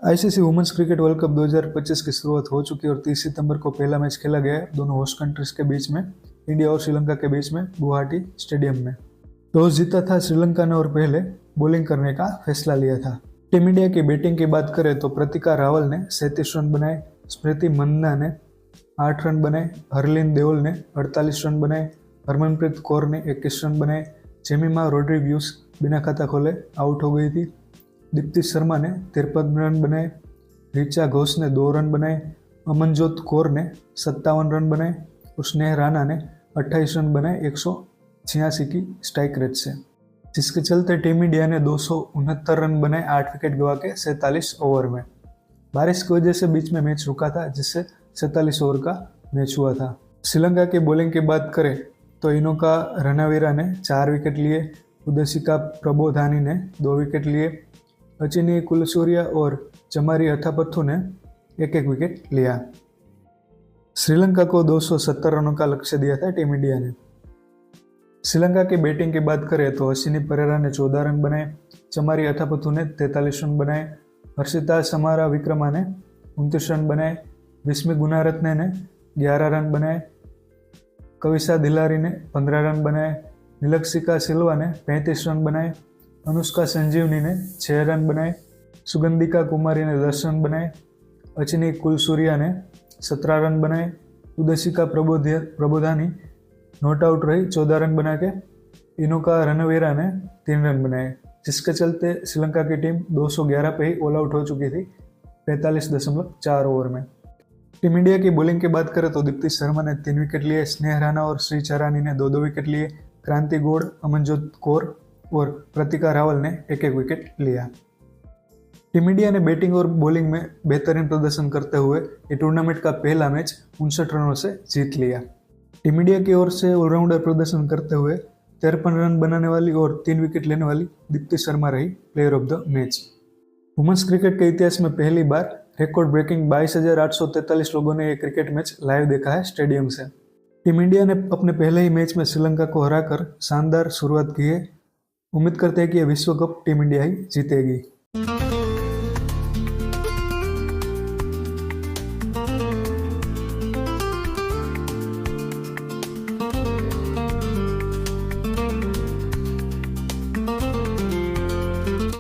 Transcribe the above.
ICC women's cricket world cup 2025 की शुरुआत हो चुकी है और 30 सितंबर को पहला मैच खेला गया है दोनों होस्ट कंट्रीज के बीच में, इंडिया और श्रीलंका के बीच में गुवाहाटी स्टेडियम में। टॉस जीता था श्रीलंका ने और पहले बॉलिंग करने का फैसला लिया था। टीम इंडिया की बैटिंग की बात करें तो प्रतिका रावल ने 37 रन बनाए, स्मृति मंदना ने 8 रन बनाए, हरलीन देओल ने 48 रन बनाए, हरमनप्रीत कौर ने 21 रन बनाए, जेमिमा रोड्रिग्यूस बिना खाता खोले आउट हो गई थी। दीप्ति शर्मा ने 53 रन बनाए, ऋचा घोष ने 2 रन बनाए, अमनजोत कौर ने 57 रन बनाए और स्नेह राणा ने 28 रन बनाए 186 की स्ट्राइक रेट से, जिसके चलते टीम इंडिया ने 269 रन बनाए 8 विकेट गवा के 47 ओवर में। बारिश की वजह से बीच में मैच रुका था, जिससे 47 ओवर का मैच हुआ था। श्रीलंका की बॉलिंग की बात करें तो इनोका रणवीरा ने 4 विकेट लिए, उदयसिका प्रबोधानी ने 2 विकेट लिए, अचिनी कुलसूर्या और चमारी अथापथु ने 1-1 विकेट लिया। श्रीलंका को 270 रनों का लक्ष्य दिया था टीम इंडिया ने। श्रीलंका की बैटिंग की बात करें तो अश्विनी परेरा ने 14 रन बनाए, चमारी अथापथु ने 43 रन बनाए, हर्षिता समारा विक्रमा ने 29 रन बनाए, विस्मी गुनारत्ने ने 11 रन बनाए, कविसा दिलारी ने 15 रन बनाए, निलक्षिका सिल्वा ने 35 रन बनाए, अनुष्का संजीवनी ने 6 रन बनाए, सुगंधिका कुमारी ने 10 रन बनाए, अचिनी कुलसूर्या ने 17 रन बनाए, उदयसिका प्रबोधानी नॉट आउट रही 14 रन बना के, इनोका रणवीरा ने 3 रन बनाए, जिसके चलते श्रीलंका की टीम 211 पे ही ऑल आउट हो चुकी थी 45.4 ओवर में। टीम इंडिया की बॉलिंग की बात करें तो दीप्ति शर्मा ने 3 विकेट लिए, स्नेह राणा और श्री चरानी ने 2-2 विकेट लिए, क्रांति गौड़, अमनजोत कौर और प्रतिका रावल ने 1-1 विकेट लिया। टीम इंडिया ने बैटिंग और बॉलिंग में बेहतरीन प्रदर्शन करते हुए ये टूर्नामेंट का पहला मैच 59 रनों से जीत लिया। टीम इंडिया की ओर से ऑलराउंडर प्रदर्शन करते हुए 53 रन बनाने वाली और 3 विकेट लेने वाली दीप्ति शर्मा रही player of the match. Women's cricket के इतिहास में पहली बार रिकॉर्ड ब्रेकिंग 22,843 लोगों ने यह क्रिकेट मैच लाइव देखा है स्टेडियम से। टीम इंडिया ने अपने पहले ही मैच में श्रीलंका को हराकर शानदार शुरुआत की है। उम्मीद करते हैं कि यह विश्व कप टीम इंडिया ही जीतेगी।